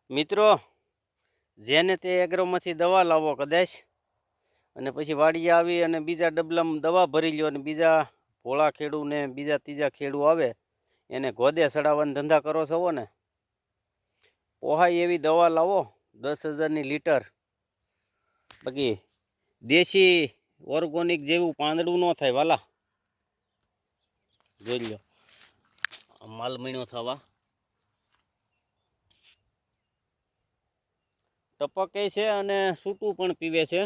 મિત્રો જેને તે એગ્રોમાંથી દવા લાવો કદાચ અને પછી વાડીએ આવી અને બીજા ડબલામાં દવા ભરી લ્યો અને બીજા ભોળા ખેડૂ ને બીજા ત્રીજા ખેડૂ આવે એને ગોદે ચડાવવાના ધંધા કરો છો ને, પોહાય એવી દવા લાવો 10,000ની લીટર. બાકી દેશી ઓર્ગોનિક જેવું પાંદડું ન થાય વાલા. જોઈ લો માલ મહિનો થવા ટપકે છે અને સૂટું પણ પીવે છે.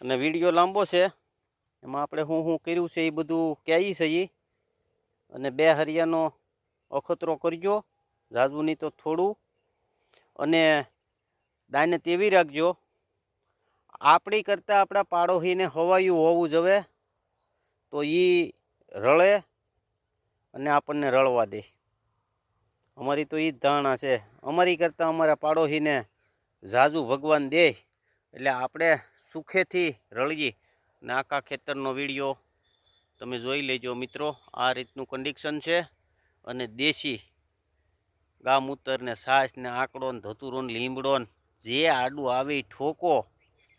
અને વિડીયો લાંબો છે, એમાં આપણે શું કર્યું છે એ બધું કહીએ છીએ. અને 2 હરિયાનો અખતરો કરજો, ઝાઝું નહીં તો થોડું. અને દાને તેવી રાખજો આપણી કરતાં આપણા પાડોશીને હવાયું હોવું જોઈએ, તો એ રળે અને આપણને રળવા દે. અમારી તો એ જ ધારણા છે. અમારી કરતાં અમારા પાડોશીને ઝાઝું ભગવાન દે એટલે આપણે સુખેથી રળીએ. ને આખા ખેતરનો વિડીયો તમે જોઈ લેજો મિત્રો. આ રીતનું કન્ડિશન છે. અને દેશી ગામૂતર ને છાશ ને આંકડો ને ધતુરો ને લીમડો ને જે આડું આવે એ ઠોકો.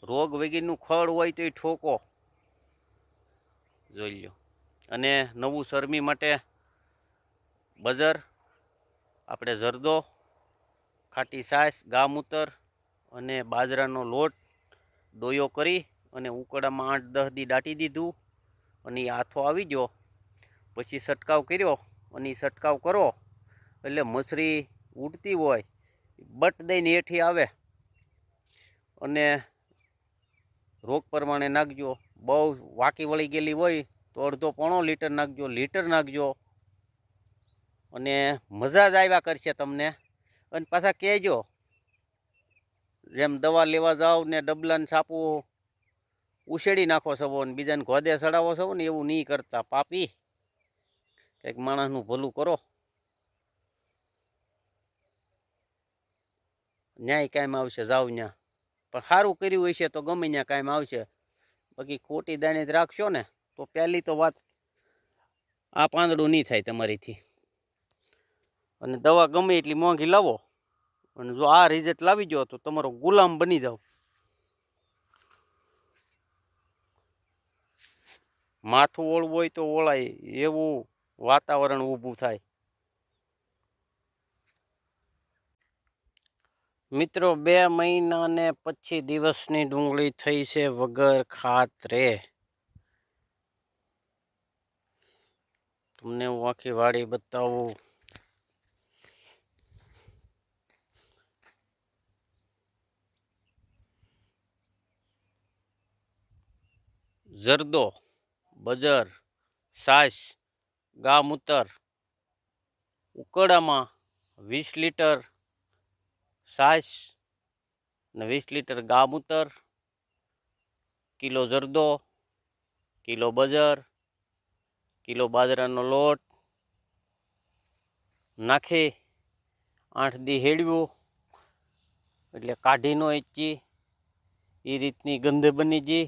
રોગ વગરનું ખડ હોય તો એ ઠોકો. જોઈ લો. અને નવું શરમી માટે બજર, આપણે જરદો, ખાટી છાશ, ગામૂતર અને બાજરાનો લોટ ડોયો કરી અને ઉકળામાં 8-10 દી દાટી દીધું. અને એ આથો આવી ગયો પછી છંટકાવ કર્યો. અને એ છંટકાવ કરો એટલે મસરી ઉડતી હોય બટ દઈને હેઠી આવે. અને રોગ પ્રમાણે નાખજો. બહુ વાકી વળી ગયેલી હોય તો અડધો પોણો લીટર નાખજો, લીટર નાખજો. અને મજા જ આવ્યા કરશે તમને. અને પાછા કહેજો જેમ દવા લેવા જાઓ ને ડબલાને છાપું ઉછેડી નાખો છો ને બીજાને ગોદે ચડાવો છો ને, એવું નહીં કરતા પાપી. કંઈક માણસનું ભલું કરો. ન્યાય કાયમ આવશે, જાવ ત્યાં. પણ સારું કર્યું હશે તો ગમે ત્યાં કાયમ આવશે. બાકી ખોટી દાને જ રાખશો ને તો પહેલી તો વાત આ પાંદડું નહીં થાય તમારીથી. અને દવા ગમે એટલી મોંઘી લાવો અને જો આ રિઝલ્ટ લાવી ગયો તો તમારો ગુલામ બની જાઓ. માથું ઓળવું હોય તો ઓળાય એવું વાતાવરણ ઊભું થાય. મિત્રો 2 મહિના ને 25 દિવસની ડુંગળી થઈ છે વગર ખાતરે. તમને હું આખી વાડી બતાવું. જરદો, બજર, છાશ, ગામૂતર ઉકળામાં 20 લીટર છાશ ને 20 લીટર ગામૂતર, કિલો જરદો, કિલો બજર, કિલો બાજરાનો લોટ નાખી 8 દી હેડવ્યું એટલે કાઢીનો એચી એ રીતની ગંધ બની ગઈ.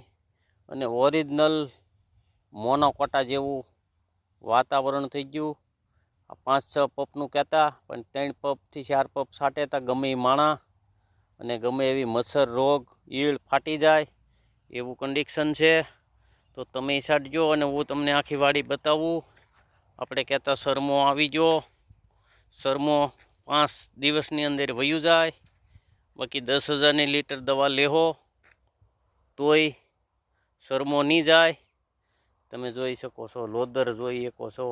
અને ઓરિજિનલ મોનોકોટા જેવું વાતાવરણ થઈ ગયું. 5-6 પપનું કહેતા પણ 3 પપથી 4 પપ છાંટેતા ગમે એ માણા અને ગમે એવી મચ્છર રોગ ઈળ ફાટી જાય એવું કન્ડિશન છે. તો તમે છાંટજો અને હું તમને આખી વાડી બતાવું. આપણે કહેતા શરમો આવી ગયો. શરમો 5 દિવસની અંદર વયું જાય. બાકી 10,000ની લીટર દવા લેહો તોય શરમો નહીં જાય. તમે જોઈ શકો છો, લોદર જોઈ શકો છો.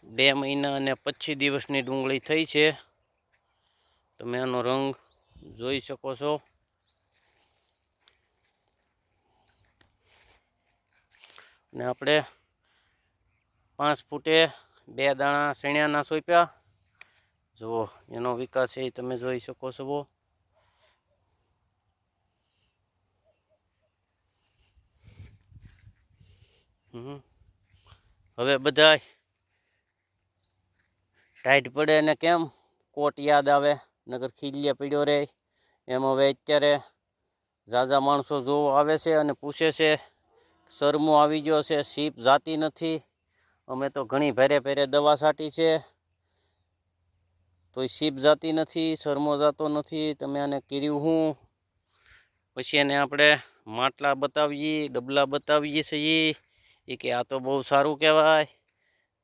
2 મહિના અને 25 દિવસની ડુંગળી થઈ છે. તમે આનો રંગ જોઈ શકો છો. ને આપણે 5 ફૂટે 2 દાણા શેણાના સોંપ્યા. જુઓ એનો વિકાસ એ તમે જોઈ શકો છો. હવે બધા ટાઈટ પડે ને કેમ કોટ યાદ આવે નગર ખીલ્લે પડ્યો રહે એમ. હવે અત્યારે ઝાઝા માણસો જોવા આવે છે અને પૂછે છે શરમો આવી ગયો છે, સીપ જાતી નથી. અમે તો ઘણી ભારે ભારે દવા છાંટી છે, તોય સીપ જાતી નથી, શરમો જાતો નથી. તમે આને કર્યું હું? પછી એને આપણે માટલા બતાવીએ, ડબલા બતાવીએ છીએ. એ કે આ તો બહુ સારું કહેવાય.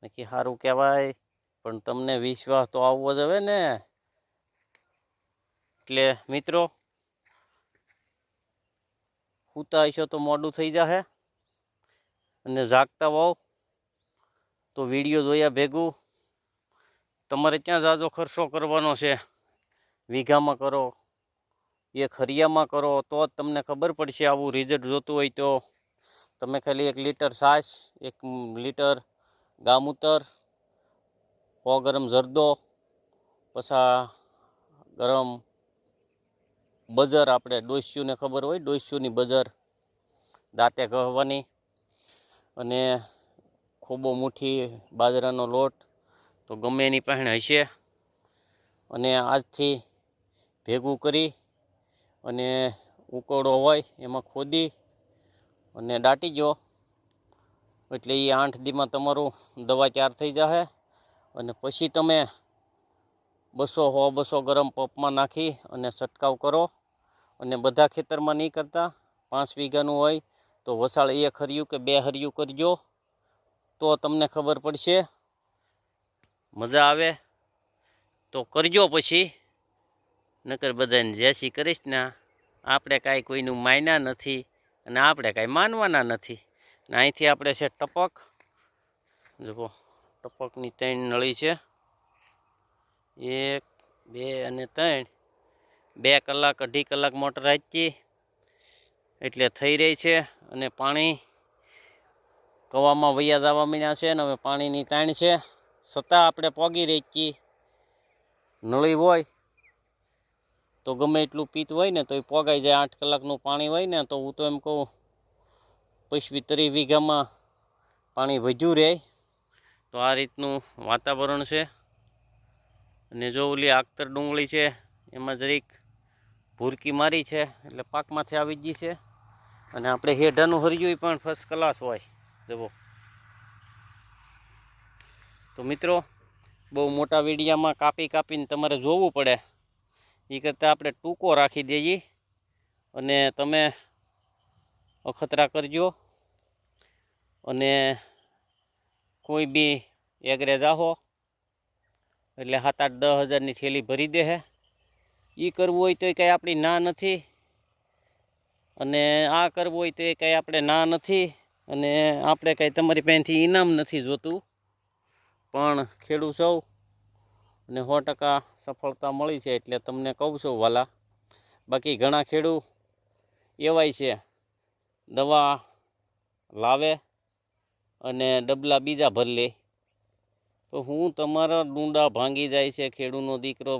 નક્કી સારું કહેવાય, પણ તમને વિશ્વાસ તો આવવો જ હવે ને. એટલે મિત્રો, સૂતા હશો તો મોડું થઈ જશે, અને જાગતા હોવ તો વિડીયો જોયા ભેગું તમારે ક્યાં જાજો ખર્ચો કરવાનો છે. વીઘામાં કરો, એક હરિયામાં કરો, તો જ તમને ખબર પડશે. આવું રિઝલ્ટ જોતું હોય તો તમે ખાલી 1 લીટર છાશ, 1 લીટર ગામૂતર, 100 ગ્રામ જરદો, પછી ગરમ બજર, આપણે ડોસ્યુંને ખબર હોય, ડોસ્યુંની બજર દાંતે ગહવાની, અને ખૂબ મુઠ્ઠી બાજરાનો લોટ તો ગમે એની પાસે હશે, અને આજથી ભેગું કરી અને ઉકરડો હોય એમાં ખોદી અને દાટી ગયો એટલે એ 8 દીમાં તમારું દવા તૈયાર થઈ જશે. અને પછી તમે 200 ગ્રામ પંપમાં નાખી અને છંટકાવ કરો. અને બધા ખેતરમાં નહીં કરતા, 5 વીઘાનું હોય તો વસાળ 1 હરિયું કે 2 હરિયું કરજો, તો તમને ખબર પડશે. મજા આવે તો કરજો, પછી નકર બધાને જેસી કરીશ ને. આપણે કાંઈ કોઈનું માયના નથી અને આપણે કાંઈ માનવાના નથી. અહીંથી આપણે છે ટપક, જુઓ ટપકની 3 નળી છે, 1 2 અને 3. 2 કલાક 2.5 કલાક મોટર રાખી એટલે થઈ રહી છે. અને પાણી કવામાં વૈયા જવા માંડ્યા છે ને હવે પાણીની તાણ છે, છતાં આપણે પોગી રહી છીએ. નળી હોય તો ગમે એટલું પીત હોય ને તો એ પોગાઈ જાય. 8 કલાકનું પાણી હોય ને તો હું તો એમ કહું 25-30 વીઘામાં પાણી વધ્યું રહે. તો આ રીતનું વાતાવરણ છે. અને જો ઓલી આખતર ડુંગળી છે એમાં જરીક ભૂરકી મારી છે એટલે પાકમાંથી આવી ગઈ છે. અને આપણે હેઠાનું હરિયું પણ ફર્સ્ટ ક્લાસ હોય. જુઓ તો મિત્રો, બહુ મોટા વીડિયામાં કાપીને તમારે જોવું પડે, એ કરતાં આપણે ટૂંકો રાખી દઈએ. અને તમે અખતરા કરજો. અને કોઈ બી એગરે જાહો એટલે 7-8-10 હજારની થેલી ભરી દે. એ કરવું હોય તો એ કંઈ આપણી ના નથી, અને આ કરવું હોય તો એ કંઈ આપણે ના નથી. અને આપણે કંઈ તમારી પાસેથી ઇનામ નથી જોતું, પણ ખેડૂત સૌ અને 100% સફળતા મળી છે એટલે તમને કહું છું વાલા. બાકી ઘણા ખેડૂત એવાય છે, દવા લાવે અને ડબલા બીજા ભરી લે. તો હું તમારા ડુંડા ભાંગી જાય છે. ખેડૂતનો દીકરો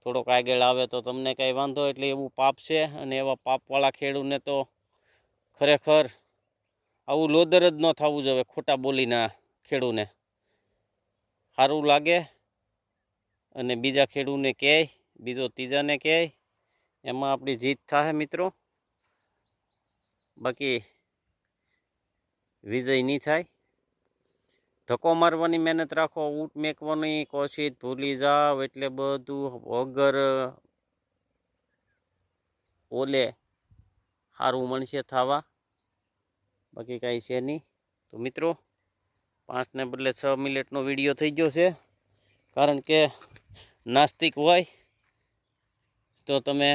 થોડોક આગળ આવે તો તમને કાંઈ વાંધો, એટલે એવું પાપ છે. અને એવા પાપવાળા ખેડૂતને તો ખરેખર આવું લોદર જ ન થવું જોઈએ. ખોટા બોલીના ખેડૂતને સારું લાગે અને બીજા ખેડૂતને કહે, બીજો ત્રીજાને કહે, એમાં આપણી જીત થાય મિત્રો. બાકી વિજય નહીં થાય. ધક્કો મારવાની મહેનત રાખો, ઊંટ મેકવાની કોશિશ ભૂલી જાવ એટલે બધું વગર ઓલે સારું મળશે થવા. બાકી કાંઈ છે નહીં. તો મિત્રો, 5 ને બદલે 6 મિનિટનો વિડીયો થઈ ગયો છે. કારણ કે નાસ્તિક હોય તો તમે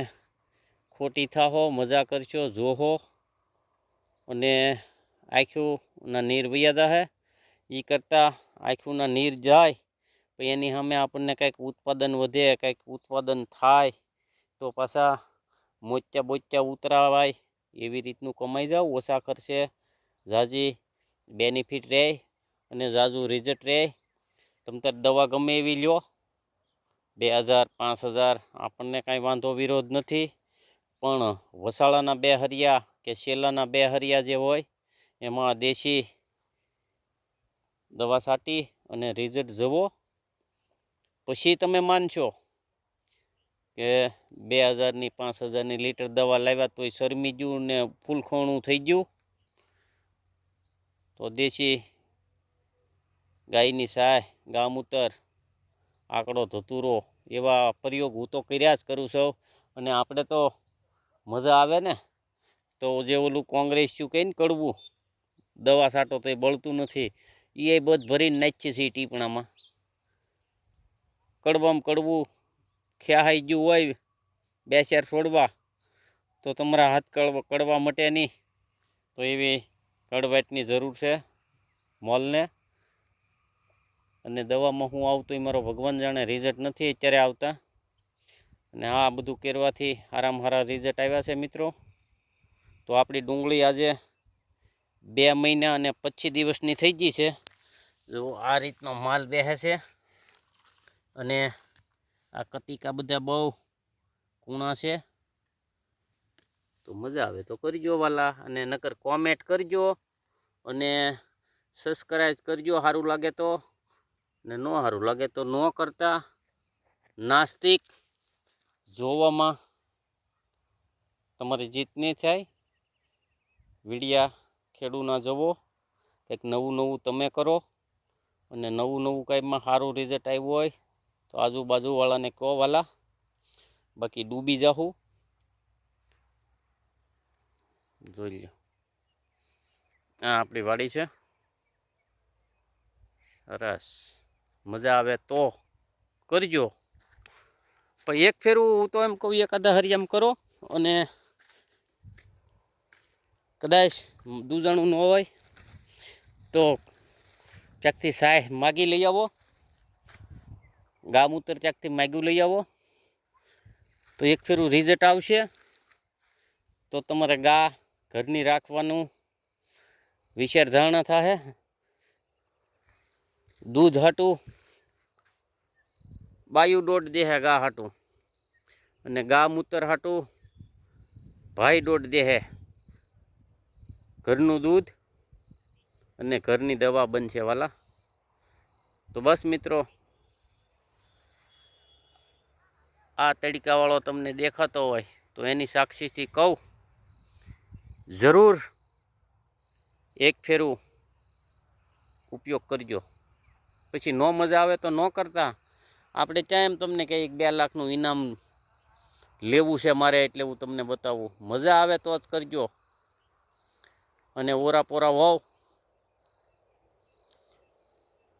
ખોટી થાહો, મજા કરશો, જોહો અને આંખોના નીર વયા જાહે. એ કરતાં આંખોના નીર જાય પછી એની સામે આપણને કંઈક ઉત્પાદન વધે, કંઈક ઉત્પાદન થાય તો પાછા મોચ્યા ઉતરાવાય. એવી રીતનું કમાઈ જાવ, ઓછા ખર્ચે ઝાઝી બેનિફિટ રહે અને ઝાઝું રિઝલ્ટ રહે. તમે તાર દવા ગમે એવી લ્યો, 2000-5000, આપણને કાંઈ વાંધો વિરોધ નથી. પણ વસાળાના 2 હરિયા કે શેલાના 2 હરિયા જે હોય એમાં દેશી દવા છાંટી અને રિઝલ્ટ જુઓ, પછી તમે માનશો કે 2000ની 5000ની લીટર દવા લાવ્યા તોય શરમી ગયું ને ફૂલખોણું થઈ ગયું. તો દેશી ગાયની સાય, ગામૂતર, આકડો ધતુરો એવા પ્રયોગ હું તો કર્યા જ કરું છું. અને આપણે તો મજા આવે ને, તો જે ઓલું કોંગ્રેસ્યું કહે ને કડવું દવા છાંટો તો એ બળતું નથી, એ બધું ભરીને નાખીએ છીએ ટીપણામાં. કડવામાં કડવું ખ્યાહાઈ ગયું હોય 2-4 છોડવા તો તમારા હાથ કડવા મટે નહીં. તો એવી કડવાટની જરૂર છે મોલને. અને દવામાં હું આવતું એ મારો ભગવાન જાણે, રિઝલ્ટ નથી અત્યારે આવતા. અને આ બધું કરવાથી સારા રિઝલ્ટ આવ્યા છે મિત્રો. તો આપણી ડુંગળી આજે 2 મહિના અને 25 દિવસની થઈ ગઈ છે. જો આ રીતનો માલ બેસે છે. અને આ કતિકા બધા બહુ કૂણા છે. તો મજા આવે તો કરજો વાલા, અને નકર કોમેન્ટ કરજો અને સબસ્ક્રાઈબ કરજો સારું લાગે તો, ને ન સારું લાગે તો ન કરતા. નાસ્તિક જોવામાં તમારી જીત નહીં થાય. વિડિયા ખેડૂના જવો, કંઈક નવું તમે કરો. અને નવું કાંઈમાં સારું રિઝલ્ટ આવ્યું હોય તો આજુબાજુવાળાને કહો વાલા, બાકી ડૂબી જાઉં. જોઈ લો, આ આપણી વાડી છે. સરસ, મજા આવે તો કરજો. પણ એક ફેરું હું તો એમ કહું, એકાદા હરિયામ કરો. અને કદાચ દૂધાણું ન હોય તો ચાકથી સાય માગી લઈ આવો, ગામૂતર ચાકથી માગ્યું લઈ આવો. તો એક ફેરું રિઝલ્ટ આવશે. તો તમારે ગા ઘરની રાખવાનું વિચાર ધારણા થાય. દૂધ હાટું બાયું દોઢ દેહે ગા હાટું, અને ગા મૂતર હાટું ભાઈ દોઢ દેહે. ઘરનું દૂધ અને ઘરની દવા બનશે વાલા. તો બસ મિત્રો, આ તડકાવાળો તમને દેખાતો હોય તો એની સાક્ષીથી કહું, જરૂર એક ફેરું ઉપયોગ કરજો. પછી ન મજા આવે તો ન કરતા. આપણે ત્યાં એમ તમને કંઈ 2 લાખનું ઇનામ લેવું છે મારે, એટલે હું તમને બતાવું. મજા આવે તો જ કરજો. અને ઓરા પોરા વાવ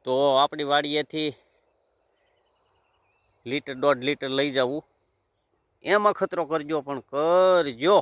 તો આપણી વાડીએથી લીટર 1.5 લીટર લઈ જવું. એમાં ખતરો કરજો, પણ કરજો.